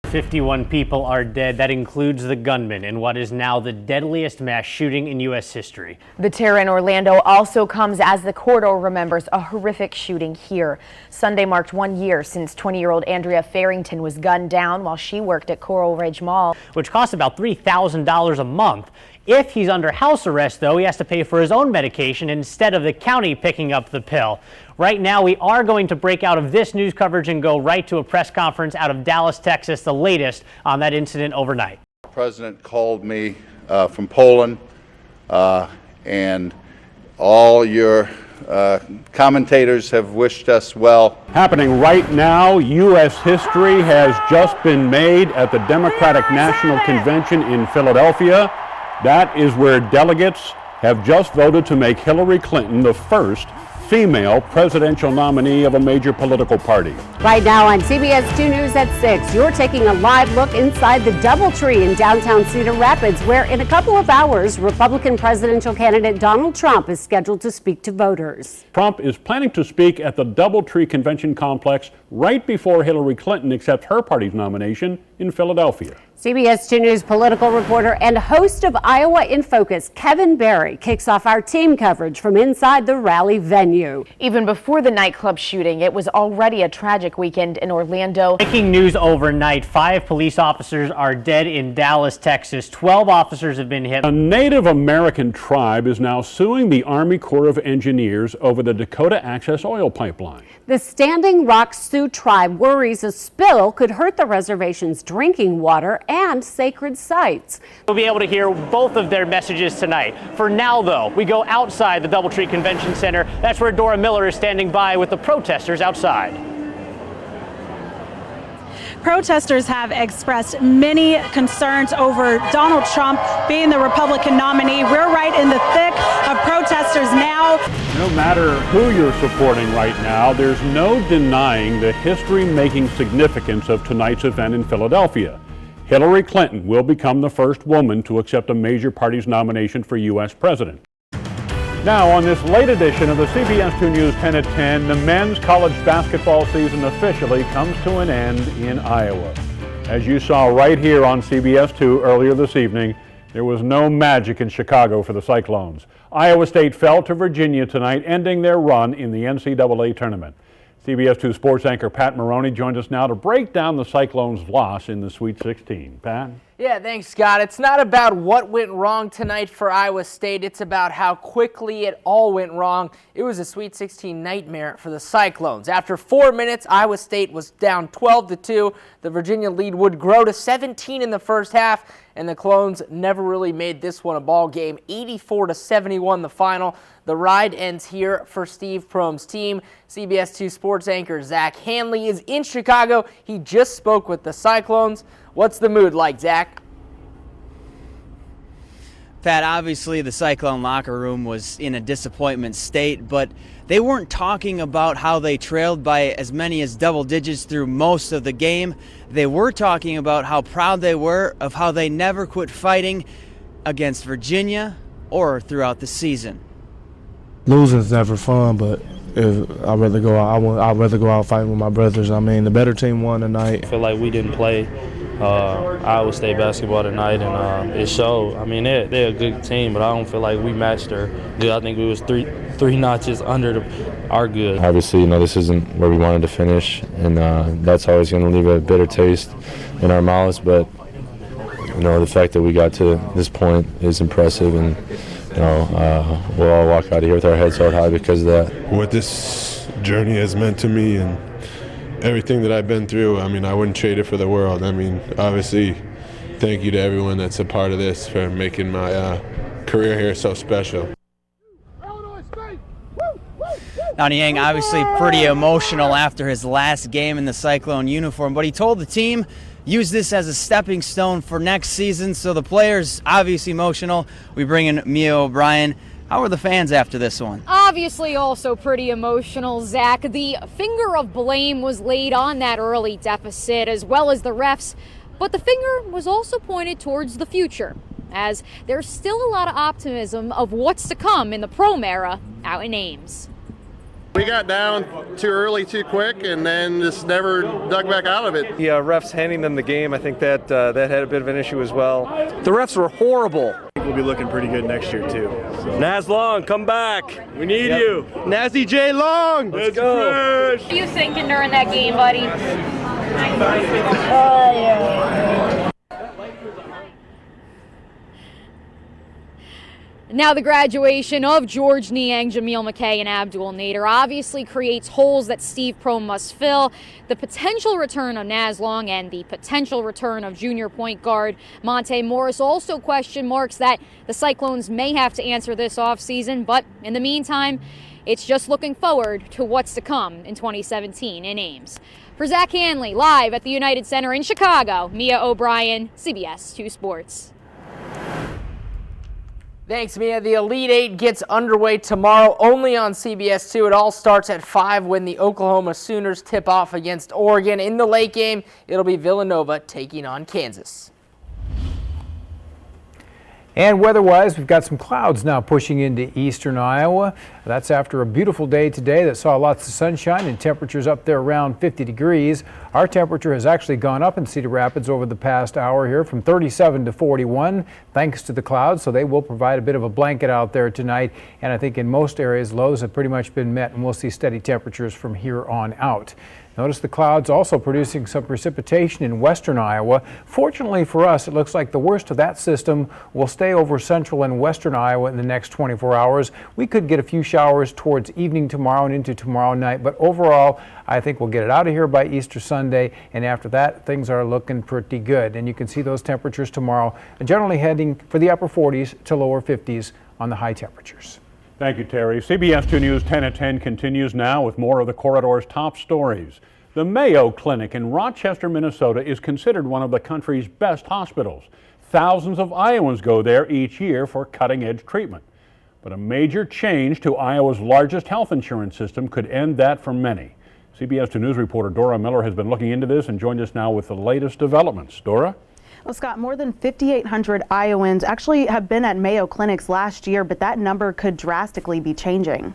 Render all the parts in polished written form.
51 people are dead. That includes the gunman in what is now the deadliest mass shooting in U.S. history. The terror in Orlando also comes as the corridor remembers a horrific shooting here. Sunday marked 1 year since 20-year-old Andrea Farrington was gunned down while she worked at Coral Ridge Mall, which costs about $3,000 a month. If he's under house arrest, though, he has to pay for his own medication instead of the county picking up the pill. Right now, we are going to break out of this news coverage and go right to a press conference out of Dallas, Texas, the latest on that incident overnight. The president called me from Poland, and all your commentators have wished us well. Happening right now, U.S. history has just been made at the Democratic National Convention in Philadelphia. That is where delegates have just voted to make Hillary Clinton the first female presidential nominee of a major political party. Right now on CBS 2 News at 6, you're taking a live look inside the DoubleTree in downtown Cedar Rapids, where in a couple of hours, Republican presidential candidate Donald Trump is scheduled to speak to voters. Trump is planning to speak at the DoubleTree Convention Complex right before Hillary Clinton accepts her party's nomination in Philadelphia. CBS 2 News political reporter and host of Iowa in Focus, Kevin Barry, kicks off our team coverage from inside the rally venue. Even before the nightclub shooting, it was already a tragic weekend in Orlando. Breaking news overnight, 5 police officers are dead in Dallas, Texas. 12 officers have been hit. A Native American tribe is now suing the Army Corps of Engineers over the Dakota Access Oil Pipeline. The Standing Rock Sioux tribe worries a spill could hurt the reservation's drinking water and sacred sites. We'll be able to hear both of their messages tonight. For now, though, we go outside the DoubleTree Convention Center. That's where Dora Miller is standing by with the protesters outside. Protesters have expressed many concerns over Donald Trump being the Republican nominee. We're right in the thick of protesters now. No matter who you're supporting right now, there's no denying the history-making significance of tonight's event in Philadelphia. Hillary Clinton will become the first woman to accept a major party's nomination for U.S. president. Now, on this late edition of the CBS 2 News 10 at 10, the men's college basketball season officially comes to an end in Iowa. As you saw right here on CBS 2 earlier this evening, there was no magic in Chicago for the Cyclones. Iowa State fell to Virginia tonight, ending their run in the NCAA tournament. CBS 2 sports anchor Pat Maroney joins us now to break down the Cyclones' loss in the Sweet 16. Pat? Yeah, thanks, Scott. It's not about what went wrong tonight for Iowa State. It's about how quickly it all went wrong. It was a Sweet 16 nightmare for the Cyclones. After 4 minutes, Iowa State was down 12-2. The Virginia lead would grow to 17 in the first half, and the Clones never really made this one a ball game. 84-71 the final. The ride ends here for Steve Prohm's team. CBS 2 sports anchor Zach Hanley is in Chicago. He just spoke with the Cyclones. What's the mood like, Zach? Pat, obviously the Cyclone locker room was in a disappointment state, but they weren't talking about how they trailed by as many as double digits through most of the game. They were talking about how proud they were of how they never quit fighting against Virginia or throughout the season. Losing's never fun, but I'd rather go out fighting with my brothers. I mean, the better team won tonight. I feel like we didn't play Iowa State basketball tonight, and it showed. I mean, they're a good team, but I don't feel like we matched their good. I think we was three notches under our good. Obviously, this isn't where we wanted to finish, and that's always going to leave a bitter taste in our mouths. But the fact that we got to this point is impressive, and we'll all walk out of here with our heads held high because of that. What this journey has meant to me and everything that I've been through, I wouldn't trade it for the world. Obviously, thank you to everyone that's a part of this for making my career here so special. Now, Niang obviously pretty emotional after his last game in the Cyclone uniform, but he told the team, use this as a stepping stone for next season. So the players obviously emotional. We bring in Mia O'Brien. How were the fans after this one? Obviously also pretty emotional, Zach. The finger of blame was laid on that early deficit as well as the refs, but the finger was also pointed towards the future, as there's still a lot of optimism of what's to come in the Prohm era out in Ames. We got down too early, too quick, and then just never dug back out of it. The refs handing them the game, I think that that had a bit of an issue as well. The refs were horrible. I think we'll be looking pretty good next year, too. So. Naz Long, come back. We need you. Nazy J. Long. Let's go. What are you thinking during that game, buddy? Now the graduation of George Niang, Jameel McKay, and Abdul Nader obviously creates holes that Steve Prohm must fill. The potential return of Naz Long and the potential return of junior point guard Monte Morris also question marks that the Cyclones may have to answer this offseason. But in the meantime, it's just looking forward to what's to come in 2017 in Ames. For Zach Hanley, live at the United Center in Chicago, Mia O'Brien, CBS 2 Sports. Thanks, Mia. The Elite Eight gets underway tomorrow only on CBS 2. It all starts at 5 when the Oklahoma Sooners tip off against Oregon. In the late game, it'll be Villanova taking on Kansas. And weather-wise, we've got some clouds now pushing into eastern Iowa. That's after a beautiful day today that saw lots of sunshine and temperatures up there around 50 degrees. Our temperature has actually gone up in Cedar Rapids over the past hour here from 37 to 41 thanks to the clouds, so they will provide a bit of a blanket out there tonight. And I think in most areas, lows have pretty much been met, and we'll see steady temperatures from here on out. Notice the clouds also producing some precipitation in western Iowa. Fortunately for us, it looks like the worst of that system will stay over central and western Iowa in the next 24 hours. We could get a few showers towards evening tomorrow and into tomorrow night, but overall, I think we'll get it out of here by Easter Sunday, and after that, things are looking pretty good. And you can see those temperatures tomorrow, generally heading for the upper 40s to lower 50s on the high temperatures. Thank you, Terry. CBS 2 News 10 at 10 continues now with more of the Corridor's top stories. The Mayo Clinic in Rochester, Minnesota is considered one of the country's best hospitals. Thousands of Iowans go there each year for cutting-edge treatment. But a major change to Iowa's largest health insurance system could end that for many. CBS 2 News reporter Dora Miller has been looking into this and joined us now with the latest developments. Dora? Well, Scott, more than 5,800 Iowans actually have been at Mayo clinics last year, but that number could drastically be changing.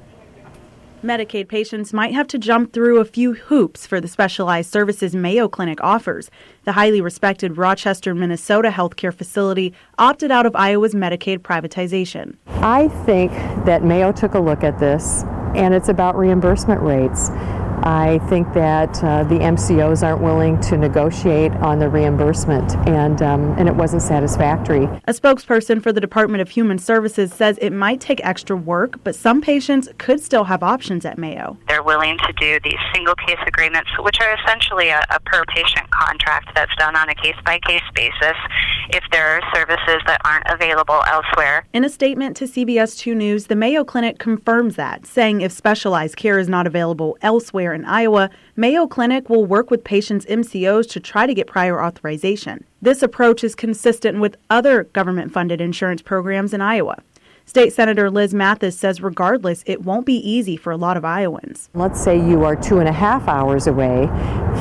Medicaid patients might have to jump through a few hoops for the specialized services Mayo Clinic offers. The highly respected Rochester, Minnesota healthcare facility opted out of Iowa's Medicaid privatization. I think that Mayo took a look at this, and it's about reimbursement rates. I think that the MCOs aren't willing to negotiate on the reimbursement, and it wasn't satisfactory. A spokesperson for the Department of Human Services says it might take extra work, but some patients could still have options at Mayo. They're willing to do these single case agreements, which are essentially a per patient contract that's done on a case-by-case basis if there are services that aren't available elsewhere. In a statement to CBS 2 News, the Mayo Clinic confirms that, saying if specialized care is not available elsewhere in Iowa, Mayo Clinic will work with patients' MCOs to try to get prior authorization. This approach is consistent with other government-funded insurance programs in Iowa. State Senator Liz Mathis says regardless, it won't be easy for a lot of Iowans. Let's say you are 2.5 hours away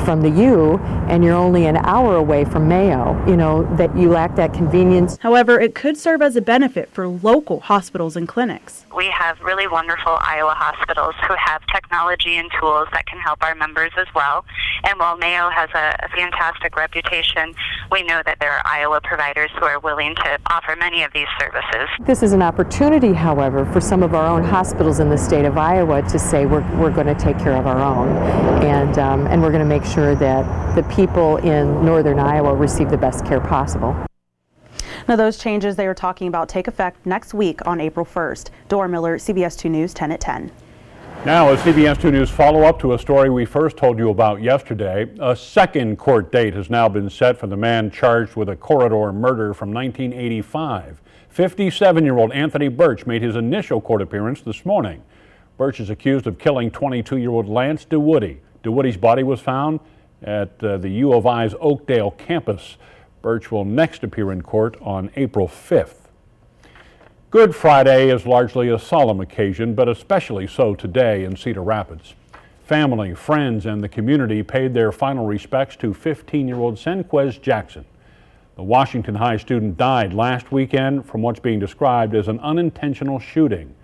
from the U and you're only an hour away from Mayo, that you lack that convenience. However, it could serve as a benefit for local hospitals and clinics. We have really wonderful Iowa hospitals who have technology and tools that can help our members as well. And while Mayo has a fantastic reputation, we know that there are Iowa providers who are willing to offer many of these services. This is an opportunity, however, for some of our own hospitals in the state of Iowa to say we're going to take care of our own, and we're going to make sure that the people in northern Iowa receive the best care possible. Now, those changes they are talking about take effect next week on April 1st. Dora Miller, CBS 2 News, 10 at 10. Now, a CBS 2 News follow-up to a story we first told you about yesterday. A second court date has now been set for the man charged with a corridor murder from 1985. 57-year-old Anthony Birch made his initial court appearance this morning. Birch is accused of killing 22-year-old Lance DeWoody. DeWoody's body was found at the U of I's Oakdale campus. Birch will next appear in court on April 5th. Good Friday is largely a solemn occasion, but especially so today in Cedar Rapids. Family, friends, and the community paid their final respects to 15-year-old Senquez Jackson. The Washington High student died last weekend from what's being described as an unintentional shooting.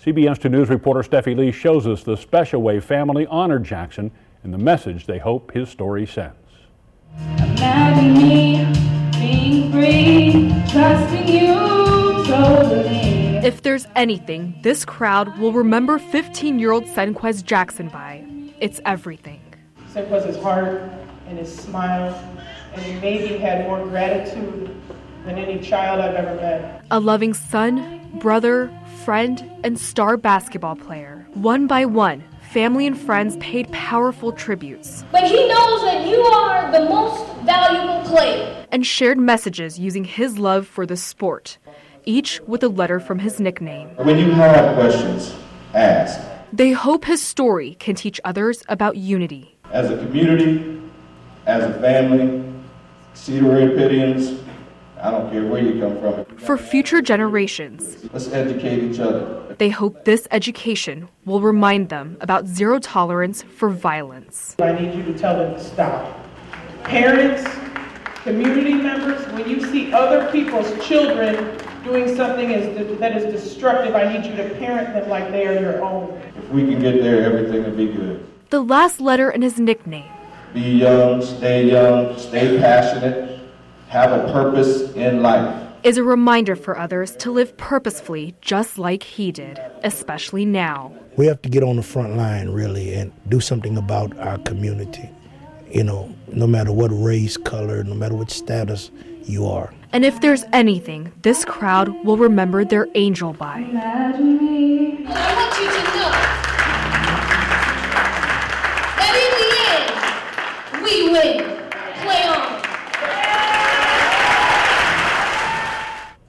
CBS 2 News reporter Steffi Lee shows us the special way family honored Jackson and the message they hope his story sends. Imagine me being free, trusting you totally. If there's anything this crowd will remember 15-year-old Senquez Jackson by, it's everything. Senquez's heart and his smile, and he maybe had more gratitude than any child I've ever met. A loving son, brother, friend, and star basketball player. One by one, family and friends paid powerful tributes. But he knows that you are the most valuable player. And shared messages using his love for the sport, each with a letter from his nickname. When you have questions, ask. They hope his story can teach others about unity. As a community, as a family, Cedar Rapidians, I don't care where you come from. For future generations, let's educate each other. They hope this education will remind them about zero tolerance for violence. I need you to tell them to stop. Parents, community members, when you see other people's children doing something that is destructive, I need you to parent them like they are your own. If we can get there, everything will be good. The last letter in his nickname. Be young, stay passionate, have a purpose in life. Is a reminder for others to live purposefully just like he did, especially now. We have to get on the front line, really, and do something about our community. You know, no matter what race, color, no matter what status you are. And if there's anything this crowd will remember their angel by. Imagine me. I want you to know that in the end, we win. Play on.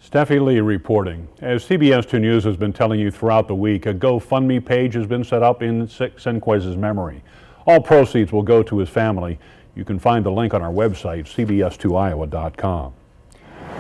Steffi Lee reporting. As CBS 2 News has been telling you throughout the week, a GoFundMe page has been set up in Senquez's memory. All proceeds will go to his family. You can find the link on our website, cbs2iowa.com.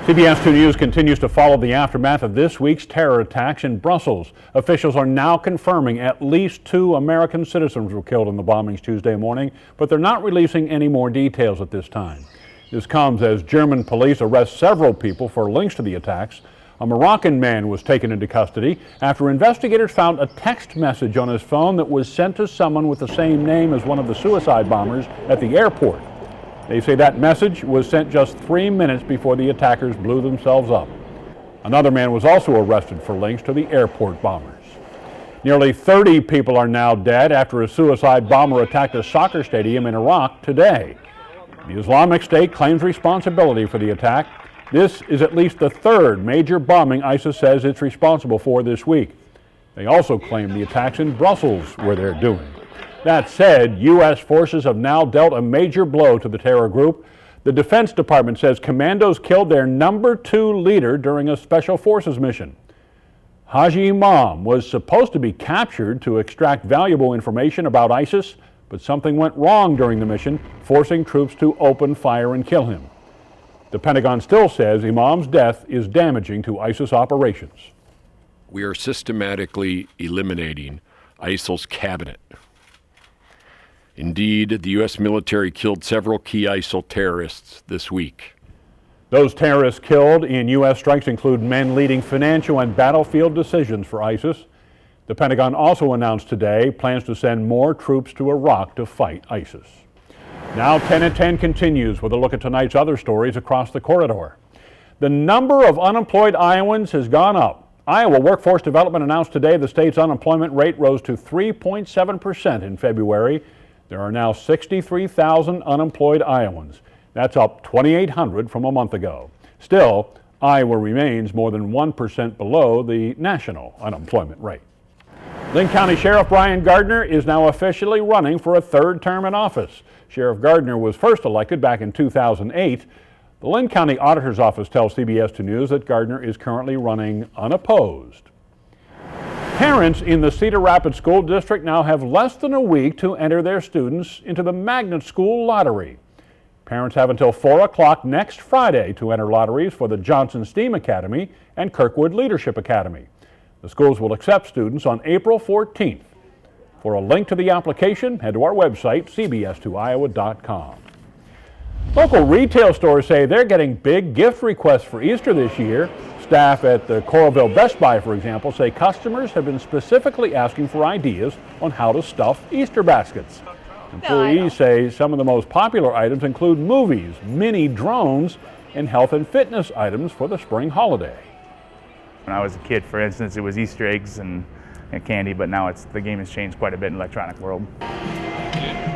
CBS 2 News continues to follow the aftermath of this week's terror attacks in Brussels. Officials are now confirming at least 2 American citizens were killed in the bombings Tuesday morning, but they're not releasing any more details at this time. This comes as German police arrest several people for links to the attacks. A Moroccan man was taken into custody after investigators found a text message on his phone that was sent to someone with the same name as one of the suicide bombers at the airport. They say that message was sent just 3 minutes before the attackers blew themselves up. Another man was also arrested for links to the airport bombers. Nearly 30 people are now dead after a suicide bomber attacked a soccer stadium in Iraq today. The Islamic State claims responsibility for the attack. This is at least the 3rd major bombing ISIS says it's responsible for this week. They also claim the attacks in Brussels were their doing. That said, U.S. forces have now dealt a major blow to the terror group. The Defense Department says commandos killed their number 2 leader during a special forces mission. Haji Imam was supposed to be captured to extract valuable information about ISIS, but something went wrong during the mission, forcing troops to open fire and kill him. The Pentagon still says Imam's death is damaging to ISIS operations. We are systematically eliminating ISIL's cabinet. Indeed, the U.S. military killed several key ISIL terrorists this week. Those terrorists killed in U.S. strikes include men leading financial and battlefield decisions for ISIS. The Pentagon also announced today plans to send more troops to Iraq to fight ISIS. Now 10 at 10 continues with a look at tonight's other stories across the corridor. The number of unemployed Iowans has gone up. Iowa Workforce Development announced today the state's unemployment rate rose to 3.7% in February. There are now 63,000 unemployed Iowans. That's up 2,800 from a month ago. Still, Iowa remains more than 1% below the national unemployment rate. Linn County Sheriff Brian Gardner is now officially running for a 3rd term in office. Sheriff Gardner was first elected back in 2008. The Linn County Auditor's Office tells CBS 2 News that Gardner is currently running unopposed. Parents in the Cedar Rapids School District now have less than a week to enter their students into the Magnet School Lottery. Parents have until 4 o'clock next Friday to enter lotteries for the Johnson STEAM Academy and Kirkwood Leadership Academy. The schools will accept students on April 14th. For a link to the application, head to our website, cbs2iowa.com. Local retail stores say they're getting big gift requests for Easter this year. Staff at the Coralville Best Buy, for example, say customers have been specifically asking for ideas on how to stuff Easter baskets. Employees say some of the most popular items include movies, mini drones, and health and fitness items for the spring holiday. When I was a kid, for instance, it was Easter eggs and candy, but now the game has changed quite a bit in the electronic world.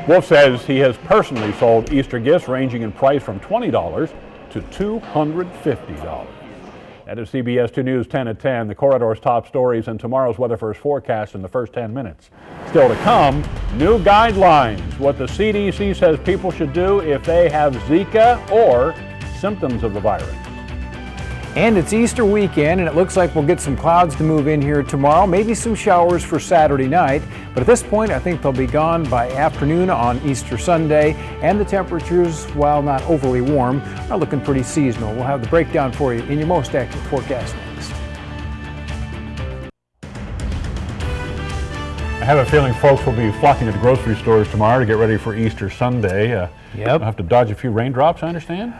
Wolf says he has personally sold Easter gifts ranging in price from $20 to $250. That is CBS 2 News 10 at 10, the Corridor's top stories and tomorrow's weather first forecast in the first 10 minutes. Still to come, new guidelines, what the CDC says people should do if they have Zika or symptoms of the virus. And it's Easter weekend, and it looks like we'll get some clouds to move in here tomorrow, maybe some showers for Saturday night. But at this point, I think they'll be gone by afternoon on Easter Sunday. And the temperatures, while not overly warm, are looking pretty seasonal. We'll have the breakdown for you in your most accurate forecast next. I have a feeling folks will be flocking to the grocery stores tomorrow to get ready for Easter Sunday. You'll have to dodge a few raindrops, I understand?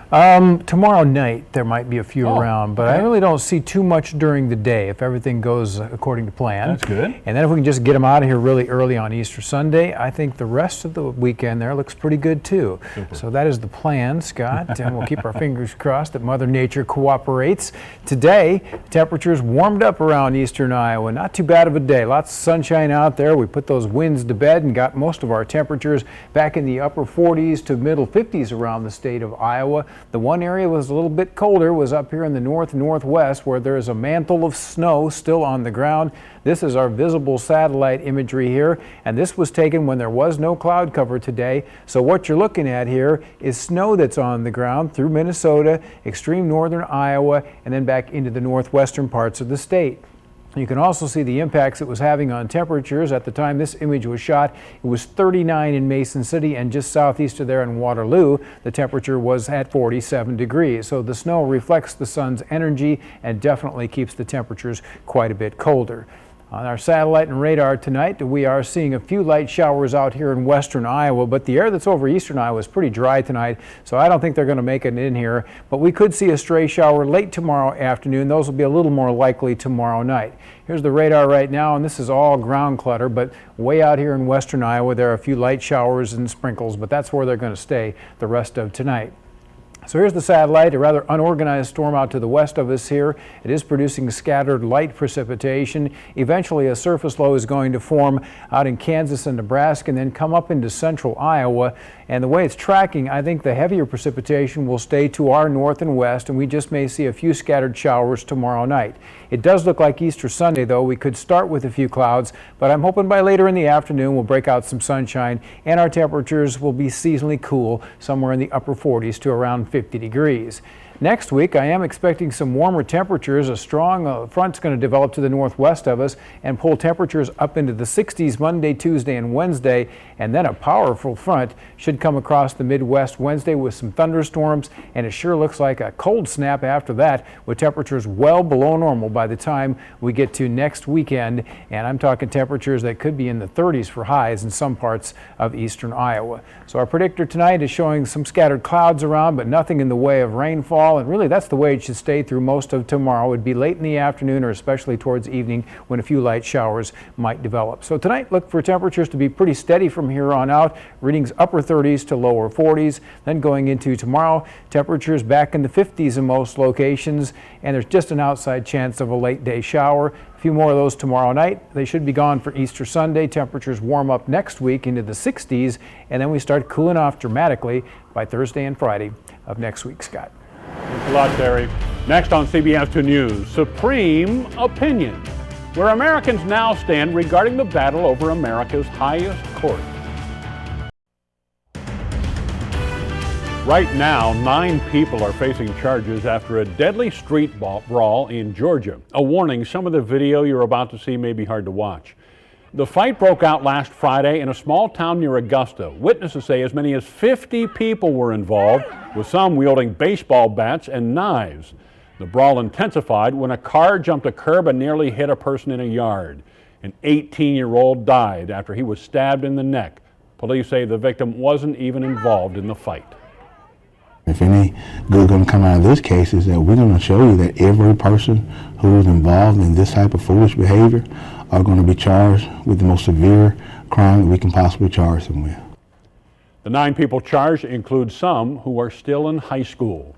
Tomorrow night there might be a few around, but I really don't see too much during the day if everything goes according to plan. That's good. And then if we can just get them out of here really early on Easter Sunday, I think the rest of the weekend there looks pretty good too. Super. So that is the plan, Scott, and we'll keep our fingers crossed that Mother Nature cooperates. Today, temperatures warmed up around eastern Iowa. Not too bad of a day. Lots of sunshine out there. We put those winds to bed and got most of our temperatures back in the upper 40s to middle 50s around the state of Iowa. The one area was a little bit colder was up here in the north northwest where there is a mantle of snow still on the ground. This is our visible satellite imagery here, and this was taken when there was no cloud cover today. So what you're looking at here is snow that's on the ground through Minnesota, extreme northern Iowa, and then back into the northwestern parts of the state. You can also see the impacts it was having on temperatures. At the time this image was shot, it was 39 in Mason City, and just southeast of there in Waterloo, the temperature was at 47 degrees. So the snow reflects the sun's energy and definitely keeps the temperatures quite a bit colder. On our satellite and radar tonight, we are seeing a few light showers out here in western Iowa, but the air that's over eastern Iowa is pretty dry tonight, so I don't think they're going to make it in here. But we could see a stray shower late tomorrow afternoon. Those will be a little more likely tomorrow night. Here's the radar right now, and this is all ground clutter, but way out here in western Iowa, there are a few light showers and sprinkles, but that's where they're going to stay the rest of tonight. So here's the satellite, a rather unorganized storm out to the west of us here. It is producing scattered light precipitation. Eventually a surface low is going to form out in Kansas and Nebraska and then come up into central Iowa. And the way it's tracking, I think the heavier precipitation will stay to our north and west, and we just may see a few scattered showers tomorrow night. It does look like Easter Sunday, though. We could start with a few clouds, but I'm hoping by later in the afternoon we'll break out some sunshine, and our temperatures will be seasonally cool, somewhere in the upper 40s to around 50 degrees. Next week, I am expecting some warmer temperatures. A strong front's going to develop to the northwest of us and pull temperatures up into the 60s Monday, Tuesday, and Wednesday. And then a powerful front should come across the Midwest Wednesday with some thunderstorms. And it sure looks like a cold snap after that, with temperatures well below normal by the time we get to next weekend. And I'm talking temperatures that could be in the 30s for highs in some parts of eastern Iowa. So our predictor tonight is showing some scattered clouds around, but nothing in the way of rainfall. And really, that's the way it should stay through most of tomorrow. It would be late in the afternoon or especially towards evening when a few light showers might develop. So tonight, look for temperatures to be pretty steady from here on out. Readings upper 30s to lower 40s. Then going into tomorrow, temperatures back in the 50s in most locations. And there's just an outside chance of a late day shower. A few more of those tomorrow night. They should be gone for Easter Sunday. Temperatures warm up next week into the 60s. And then we start cooling off dramatically by Thursday and Friday of next week, Scott. Thanks a lot, Terry. Next on CBS 2 News, Supreme Opinion, where Americans now stand regarding the battle over America's highest court. Right now, 9 people are facing charges after a deadly street brawl in Georgia. A warning, some of the video you're about to see may be hard to watch. The fight broke out last Friday in a small town near Augusta. Witnesses say as many as 50 people were involved, with some wielding baseball bats and knives. The brawl intensified when a car jumped a curb and nearly hit a person in a yard. An 18-year-old died after he was stabbed in the neck. Police say the victim wasn't even involved in the fight. If any good going to come out of this case is that we're going to show you that every person who is involved in this type of foolish behavior are going to be charged with the most severe crime that we can possibly charge them with. The 9 people charged include some who are still in high school.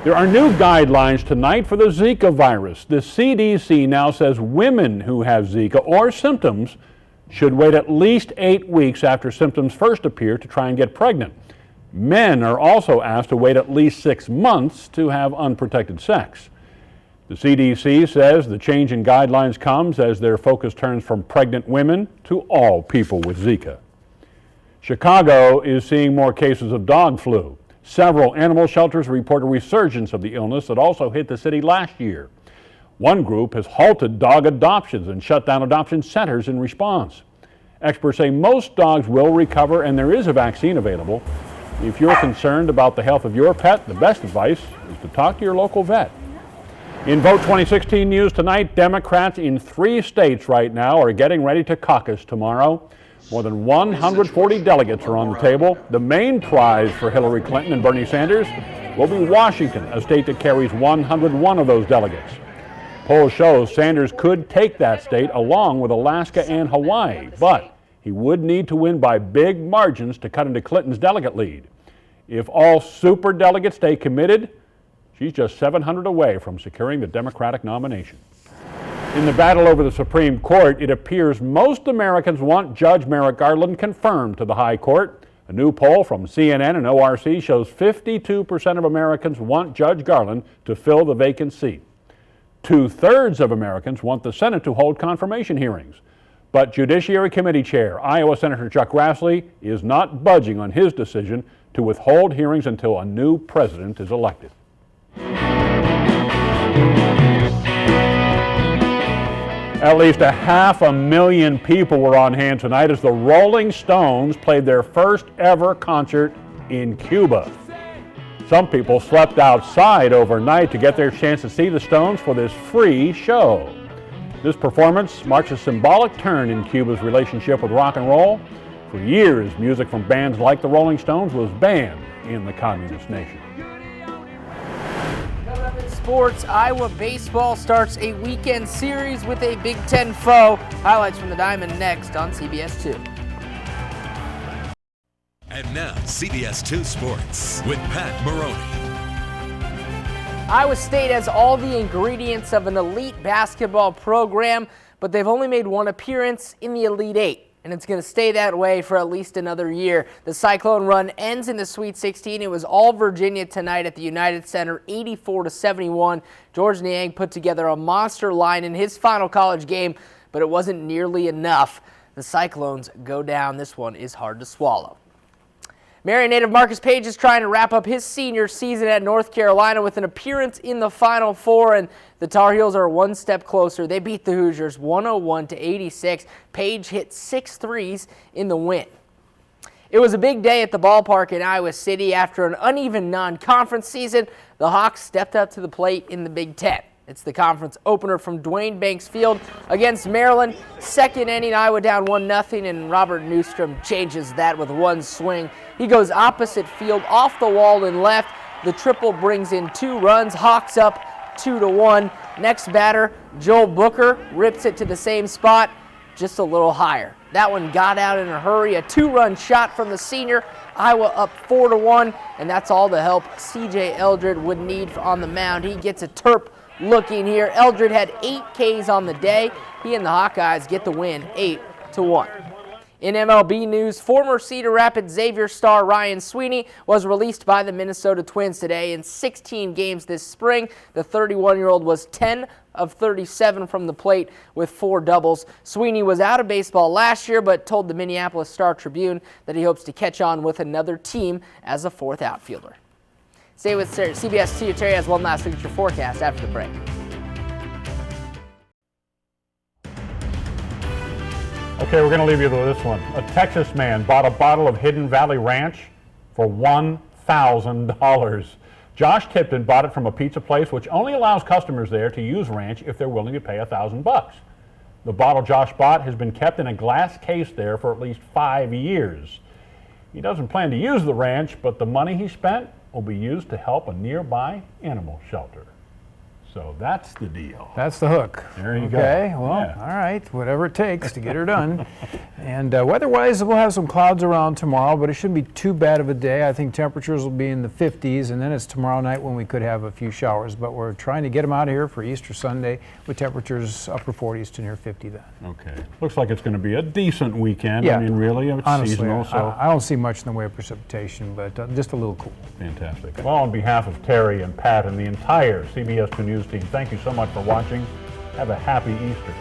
There are new guidelines tonight for the Zika virus. The CDC now says women who have Zika or symptoms should wait at least 8 weeks after symptoms first appear to try and get pregnant. Men are also asked to wait at least 6 months to have unprotected sex. The CDC says the change in guidelines comes as their focus turns from pregnant women to all people with Zika. Chicago is seeing more cases of dog flu. Several animal shelters report a resurgence of the illness that also hit the city last year. One group has halted dog adoptions and shut down adoption centers in response. Experts say most dogs will recover and there is a vaccine available. If you're concerned about the health of your pet, the best advice is to talk to your local vet. In Vote 2016 news tonight, Democrats in 3 states right now are getting ready to caucus tomorrow. More than 140 delegates are on the table. The main prize for Hillary Clinton and Bernie Sanders will be Washington, a state that carries 101 of those delegates. Polls show Sanders could take that state along with Alaska and Hawaii, but he would need to win by big margins to cut into Clinton's delegate lead. If all superdelegates stay committed, she's just 700 away from securing the Democratic nomination. In the battle over the Supreme Court, it appears most Americans want Judge Merrick Garland confirmed to the High Court. A new poll from CNN and ORC shows 52% of Americans want Judge Garland to fill the vacant seat. 2/3 of Americans want the Senate to hold confirmation hearings. But Judiciary Committee Chair, Iowa Senator Chuck Grassley, is not budging on his decision to withhold hearings until a new president is elected. At least 500,000 people were on hand tonight as the Rolling Stones played their first ever concert in Cuba. Some people slept outside overnight to get their chance to see the Stones for this free show. This performance marks a symbolic turn in Cuba's relationship with rock and roll. For years, music from bands like the Rolling Stones was banned in the communist nation. Coming up in sports, Iowa baseball starts a weekend series with a Big Ten foe. Highlights from the Diamond next on CBS 2. And now, CBS 2 Sports with Pat Maroney. Iowa State has all the ingredients of an elite basketball program, but they've only made one appearance in the Elite Eight, and it's going to stay that way for at least another year. The Cyclone run ends in the Sweet 16. It was all Virginia tonight at the United Center, 84-71. George Niang put together a monster line in his final college game, but it wasn't nearly enough. The Cyclones go down. This one is hard to swallow. Marion native Marcus Page is trying to wrap up his senior season at North Carolina with an appearance in the Final Four, and the Tar Heels are one step closer. They beat the Hoosiers 101-86. Page hit 6 threes in the win. It was a big day at the ballpark in Iowa City. After an uneven non-conference season, the Hawks stepped up to the plate in the Big Ten. It's the conference opener from Dwayne Banks Field against Maryland. Second inning, Iowa down 1-0, and Robert Newstrom changes that with one swing. He goes opposite field, off the wall and left. The triple brings in 2 runs. Hawks up 2-1. Next batter, Joel Booker, rips it to the same spot, just a little higher. That one got out in a hurry. A 2-run shot from the senior. Iowa up 4-1, and that's all the help C.J. Eldred would need on the mound. He gets a Terp looking here. Eldred had 8 Ks on the day. He and the Hawkeyes get the win 8-1. In MLB news, former Cedar Rapids Xavier star Ryan Sweeney was released by the Minnesota Twins today. In 16 games this spring, the 31-year-old was 10 of 37 from the plate with 4 doubles. Sweeney was out of baseball last year, but told the Minneapolis Star-Tribune that he hopes to catch on with another team as a 4th outfielder. Stay with CBS 2. Terry has one last look at your forecast after the break. Okay, we're going to leave you with this one. A Texas man bought a bottle of Hidden Valley Ranch for $1,000. Josh Tipton bought it from a pizza place which only allows customers there to use ranch if they're willing to pay $1,000. The bottle Josh bought has been kept in a glass case there for at least 5 years. He doesn't plan to use the ranch, but the money he spent will be used to help a nearby animal shelter. So that's the deal. That's the hook. There you go. Okay, well, Yeah. all right, whatever it takes to get her done. And weather-wise, we'll have some clouds around tomorrow, but it shouldn't be too bad of a day. I think temperatures will be in the 50s, and then it's tomorrow night when we could have a few showers. But we're trying to get them out of here for Easter Sunday with temperatures upper 40s to near 50 then. Okay. Looks like it's going to be a decent weekend. Yeah. I mean, really, it's Honestly, seasonal. So I don't see much in the way of precipitation, but just a little cool. fantastic. Well, on behalf of Terry and Pat and the entire CBS 2 News team, thank you so much for watching. Have a happy Easter.